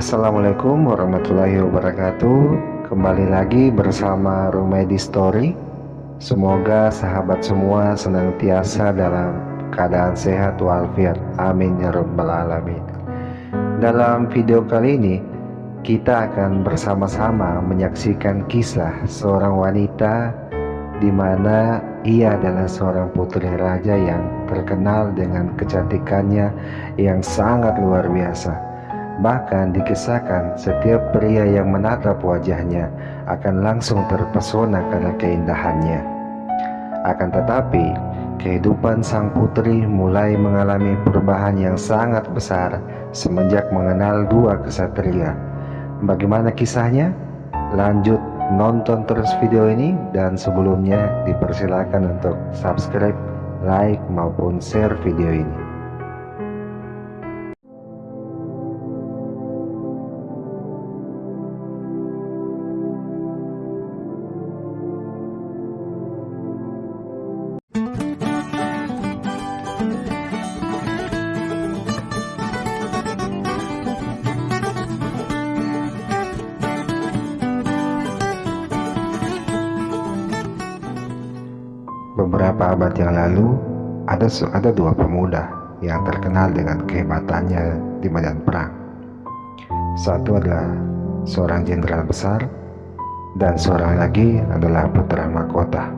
Assalamualaikum warahmatullahi wabarakatuh. Kembali lagi bersama Rumedi Story. Semoga sahabat semua senantiasa dalam keadaan sehat walafiat. Amin ya rabbal alamin. Dalam video kali ini kita akan bersama-sama menyaksikan kisah seorang wanita di mana ia adalah seorang putri raja yang terkenal dengan kecantikannya yang sangat luar biasa. Bahkan dikisahkan setiap pria yang menatap wajahnya akan langsung terpesona karena keindahannya. Akan tetapi, kehidupan sang putri mulai mengalami perubahan yang sangat besar semenjak mengenal dua kesatria. Bagaimana kisahnya? Lanjut nonton terus video ini, dan sebelumnya dipersilakan untuk subscribe, like, maupun share video ini. Beberapa abad yang lalu, ada dua pemuda yang terkenal dengan kehebatannya di medan perang. Satu adalah seorang jenderal besar, dan seorang lagi adalah putra mahkota.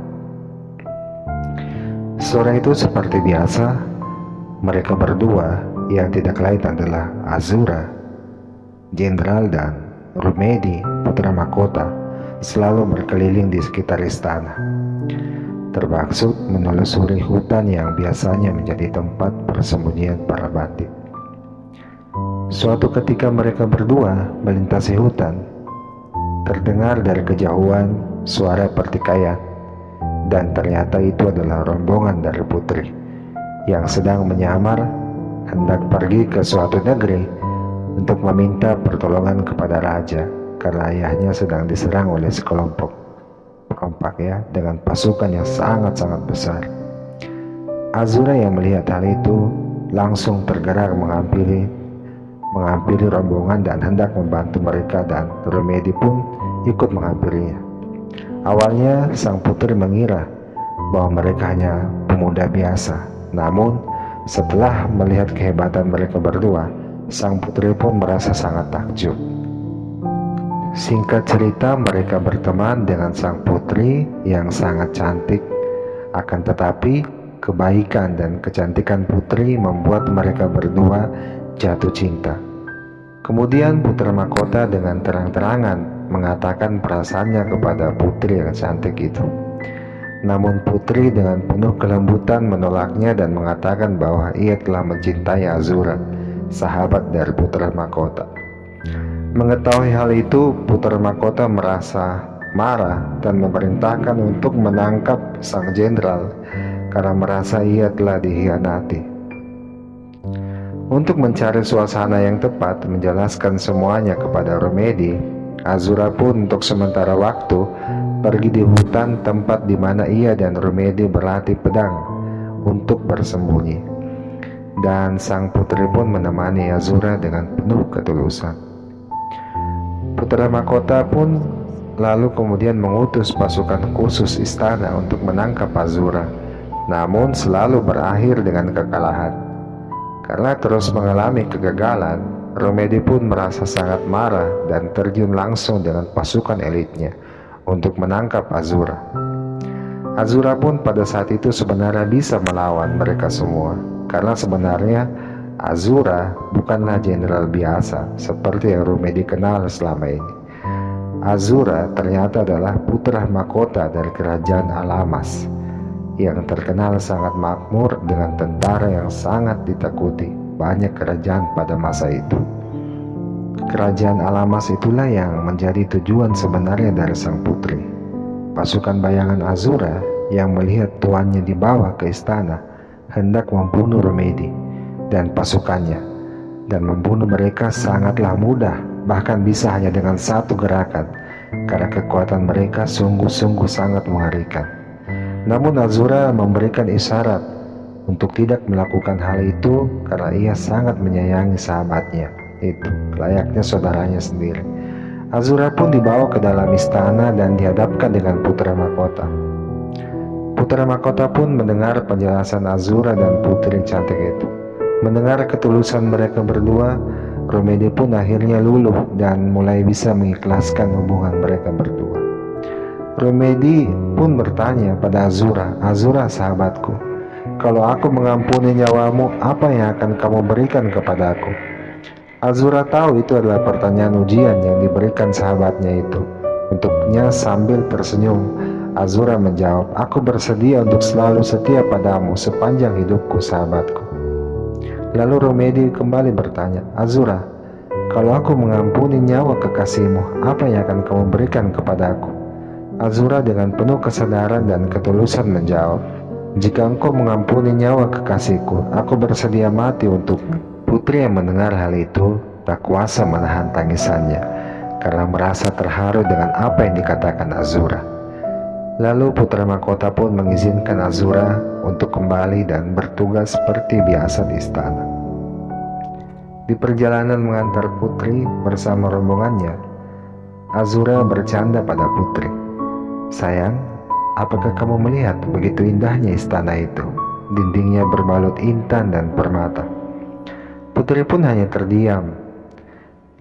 Sore itu seperti biasa, mereka berdua yang tidak lain adalah Azura, jenderal, dan Rumedi, putra mahkota, selalu berkeliling di sekitar istana, termaksud menelusuri hutan yang biasanya menjadi tempat persembunyian para bandit. Suatu ketika mereka berdua melintasi hutan, terdengar dari kejauhan suara pertikaian, dan ternyata itu adalah rombongan dari putri yang sedang menyamar hendak pergi ke suatu negeri untuk meminta pertolongan kepada raja karena ayahnya sedang diserang oleh sekelompok perompak dengan pasukan yang sangat-sangat besar. Azura yang melihat hal itu langsung tergerak menghampiri rombongan dan hendak membantu mereka, dan Rumedi pun ikut menghampirinya. Awalnya sang putri mengira bahwa mereka hanya pemuda biasa, namun setelah melihat kehebatan mereka berdua, sang putri pun merasa sangat takjub. Singkat cerita, mereka berteman dengan sang putri yang sangat cantik. Akan tetapi, kebaikan dan kecantikan putri membuat mereka berdua jatuh cinta. Kemudian putra mahkota dengan terang-terangan mengatakan perasaannya kepada putri yang cantik itu. Namun putri dengan penuh kelembutan menolaknya dan mengatakan bahwa ia telah mencintai Azura, sahabat dari putra mahkota. Mengetahui hal itu, putra mahkota merasa marah dan memerintahkan untuk menangkap sang jenderal karena merasa ia telah dikhianati. Untuk mencari suasana yang tepat menjelaskan semuanya kepada Rumedi, Azura pun untuk sementara waktu pergi di hutan tempat di mana ia dan Rumedi berlatih pedang untuk bersembunyi. Dan sang putri pun menemani Azura dengan penuh ketulusan. Putra mahkota pun lalu kemudian mengutus pasukan khusus istana untuk menangkap Azura, namun selalu berakhir dengan kekalahan. Karena terus mengalami kegagalan, Rumedi pun merasa sangat marah dan terjun langsung dengan pasukan elitnya untuk menangkap Azura. Azura pun pada saat itu sebenarnya bisa melawan mereka semua, karena sebenarnya Azura bukanlah jenderal biasa seperti yang Rumedi kenal selama ini. Azura ternyata adalah putra mahkota dari kerajaan Alamas yang terkenal sangat makmur dengan tentara yang sangat ditakuti banyak kerajaan pada masa itu. Kerajaan Alamas itulah yang menjadi tujuan sebenarnya dari sang putri. Pasukan bayangan Azura yang melihat tuannya dibawa ke istana hendak membunuh Rumedi dan pasukannya, dan membunuh mereka sangatlah mudah, bahkan bisa hanya dengan satu gerakan, karena kekuatan mereka sungguh-sungguh sangat mengerikan. Namun Azura memberikan isyarat untuk tidak melakukan hal itu karena ia sangat menyayangi sahabatnya itu, layaknya saudaranya sendiri. Azura pun dibawa ke dalam istana dan dihadapkan dengan putra mahkota. Putra mahkota pun mendengar penjelasan Azura dan putri cantik itu. Mendengar ketulusan mereka berdua, Romedi pun akhirnya luluh dan mulai bisa mengikhlaskan hubungan mereka berdua. Romedi pun bertanya pada Azura, "Azura sahabatku, kalau aku mengampuni nyawamu, apa yang akan kamu berikan kepadaku?" Azura tahu itu adalah pertanyaan ujian yang diberikan sahabatnya itu. Untuknya sambil tersenyum, Azura menjawab, "Aku bersedia untuk selalu setia padamu sepanjang hidupku, sahabatku." Lalu Romedi kembali bertanya, "Azura, kalau aku mengampuni nyawa kekasihmu, apa yang akan kamu berikan kepadaku?" Azura dengan penuh kesadaran dan ketulusan menjawab, "Jika engkau mengampuni nyawa kekasihku, aku bersedia mati untukmu." Putri yang mendengar hal itu tak kuasa menahan tangisannya karena merasa terharu dengan apa yang dikatakan Azura. Lalu putra mahkota pun mengizinkan Azura untuk kembali dan bertugas seperti biasa di istana. Di perjalanan mengantar putri bersama rombongannya, Azura bercanda pada putri, "Sayang, apakah kamu melihat begitu indahnya istana itu? Dindingnya berbalut intan dan permata." Putri pun hanya terdiam.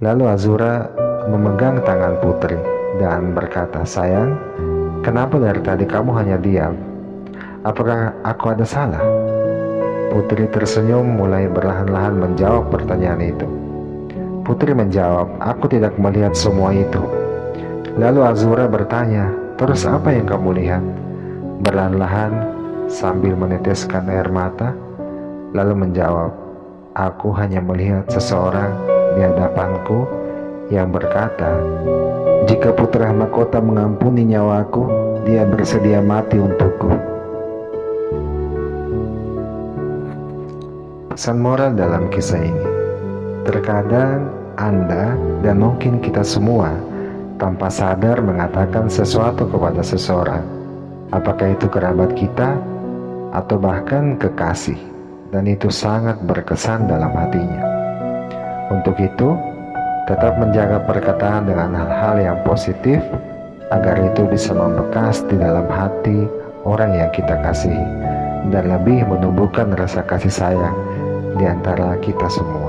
Lalu Azura memegang tangan putri dan berkata, "Sayang, kenapa dari tadi kamu hanya diam? Apakah aku ada salah?" Putri tersenyum mulai perlahan-lahan menjawab pertanyaan itu. Putri menjawab, "Aku tidak melihat semua itu." Lalu Azura bertanya, "Terus apa yang kamu lihat?" Perlahan-lahan sambil meneteskan air mata, lalu menjawab, "Aku hanya melihat seseorang di hadapanku yang berkata, 'Jika putra mahkota mengampuni nyawaku, dia bersedia mati untukku.'" Pesan moral dalam kisah ini, terkadang Anda dan mungkin kita semua tanpa sadar mengatakan sesuatu kepada seseorang, apakah itu kerabat kita atau bahkan kekasih, dan itu sangat berkesan dalam hatinya. Untuk itu, tetap menjaga perkataan dengan hal-hal yang positif agar itu bisa membekas di dalam hati orang yang kita kasihi dan lebih menumbuhkan rasa kasih sayang di antara kita semua.